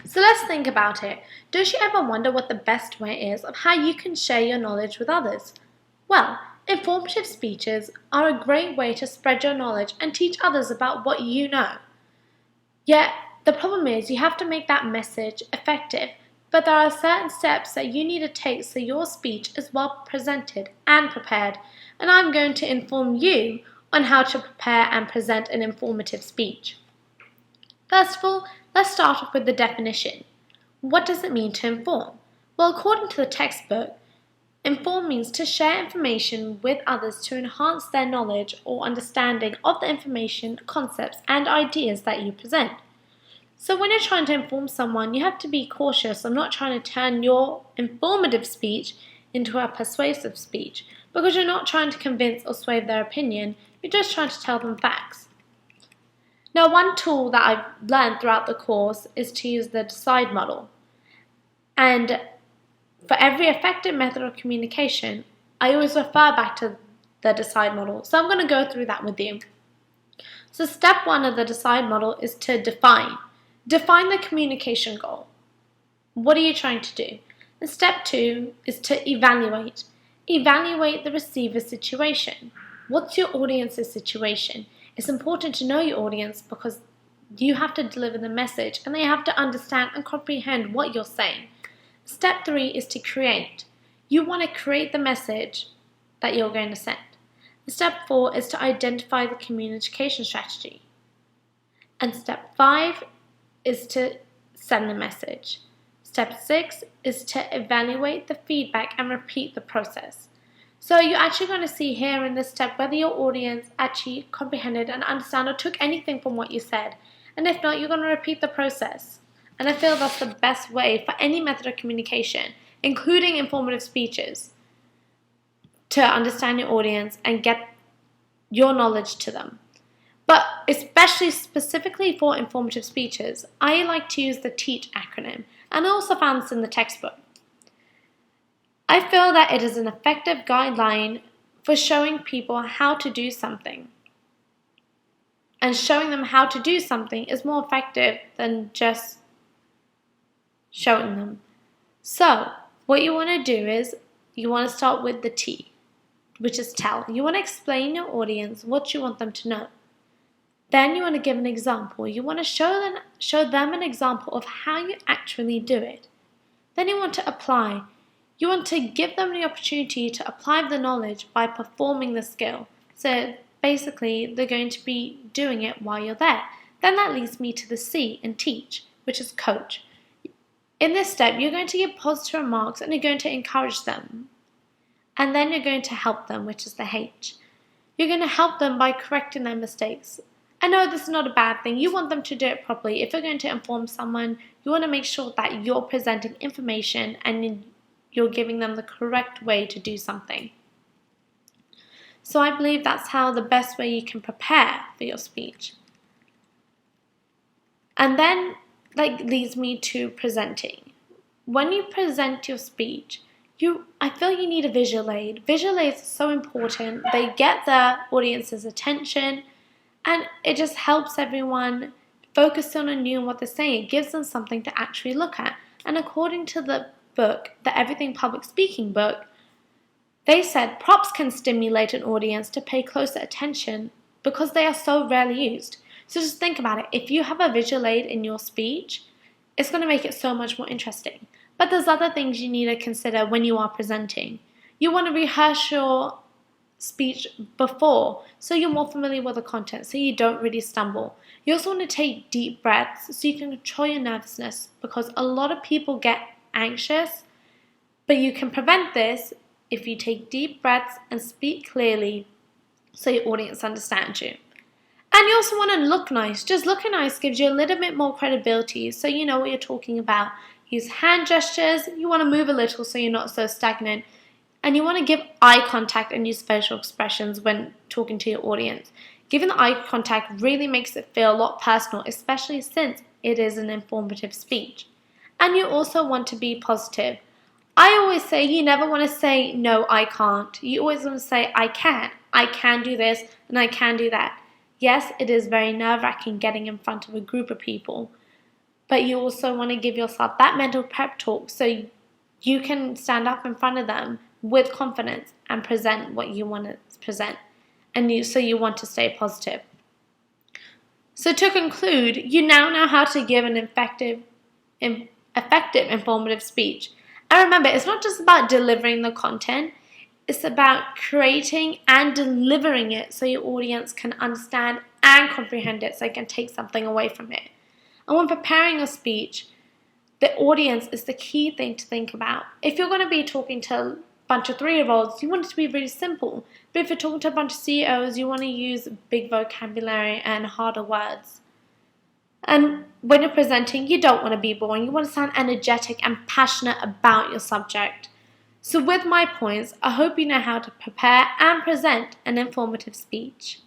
So let's think about it. Don't you ever wonder what the best way is of how you can share your knowledge with others? Well, informative speeches are a great way to spread your knowledge and teach others about what you know. Yet, the problem is you have to make that message effective, but there are certain steps that you need to take so your speech is well presented and prepared, and I'm going to inform you on how to prepare and present an informative speech. First of all, let's start off with the definition. What does it mean to inform? Well, according to the textbook, inform means to share information with others to enhance their knowledge or understanding of the information, concepts, and ideas that you present. So when you're trying to inform someone, you have to be cautious of not trying to turn your informative speech into a persuasive speech, because you're not trying to convince or sway their opinion, you're just trying to tell them facts. Now, one tool that I've learned throughout the course is to use the DECIDE model. And for every effective method of communication, I always refer back to the DECIDE model. So I'm going to go through that with you. So step 1 of the DECIDE model is to define. Define the communication goal. What are you trying to do? And step 2 is to evaluate. Evaluate the receiver's situation. What's your audience's situation? It's important to know your audience because you have to deliver the message and they have to understand and comprehend what you're saying. Step 3 is to create. You want to create the message that you're going to send. Step 4 is to identify the communication strategy. And step 5 is to send the message. Step 6 is to evaluate the feedback and repeat the process. So you're actually going to see here in this step whether your audience actually comprehended and understood or took anything from what you said. And if not, you're going to repeat the process. And I feel that's the best way for any method of communication, including informative speeches, to understand your audience and get your knowledge to them. But especially specifically for informative speeches, I like to use the TEACH acronym, and I also found this in the textbook. I feel that it is an effective guideline for showing people how to do something. And showing them how to do something is more effective than just showing them. So, what you want to do is, you want to start with the T, which is tell. You want to explain your audience what you want them to know. Then you want to give an example. You want to show them an example of how you actually do it. Then you want to apply. You want to give them the opportunity to apply the knowledge by performing the skill. So basically, they're going to be doing it while you're there. Then that leads me to the C in teach, which is coach. In this step, you're going to give positive remarks and you're going to encourage them. And then you're going to help them, which is the H. You're going to help them by correcting their mistakes. I know this is not a bad thing. You want them to do it properly. If you're going to inform someone, you want to make sure that you're presenting information and you're giving them the correct way to do something. So I believe that's how the best way you can prepare for your speech. And then that leads me to presenting. When you present your speech, I feel you need a visual aid. Visual aids are so important. They get the audience's attention and it just helps everyone focus on you and what they're saying. It gives them something to actually look at. And according to the book, the Everything Public Speaking book, they said props can stimulate an audience to pay closer attention because they are so rarely used. So just think about it. If you have a visual aid in your speech, it's going to make it so much more interesting. But there's other things you need to consider when you are presenting. You want to rehearse your speech before so you're more familiar with the content, so you don't really stumble. You also want to take deep breaths so you can control your nervousness, because a lot of people get anxious, but you can prevent this if you take deep breaths and speak clearly so your audience understands you. And you also want to look nice. Just looking nice gives you a little bit more credibility so you know what you're talking about. Use hand gestures. You want to move a little so you're not so stagnant. And you want to give eye contact and use facial expressions when talking to your audience. Giving the eye contact really makes it feel a lot personal, especially since it is an informative speech. And you also want to be positive. I always say you never want to say, no, I can't. You always want to say, I can do this, and I can do that. Yes, it is very nerve-wracking getting in front of a group of people, but you also want to give yourself that mental prep talk so you can stand up in front of them with confidence and present what you want to present. So you want to stay positive. So to conclude, you now know how to give an effective, informative speech. And remember, it's not just about delivering the content, it's about creating and delivering it so your audience can understand and comprehend it, so they can take something away from it. And when preparing a speech, the audience is the key thing to think about. If you're going to be talking to a bunch of 3-year-olds, you want it to be really simple. But if you're talking to a bunch of CEOs, you want to use big vocabulary and harder words. And when you're presenting, you don't want to be boring. You want to sound energetic and passionate about your subject. So with my points, I hope you know how to prepare and present an informative speech.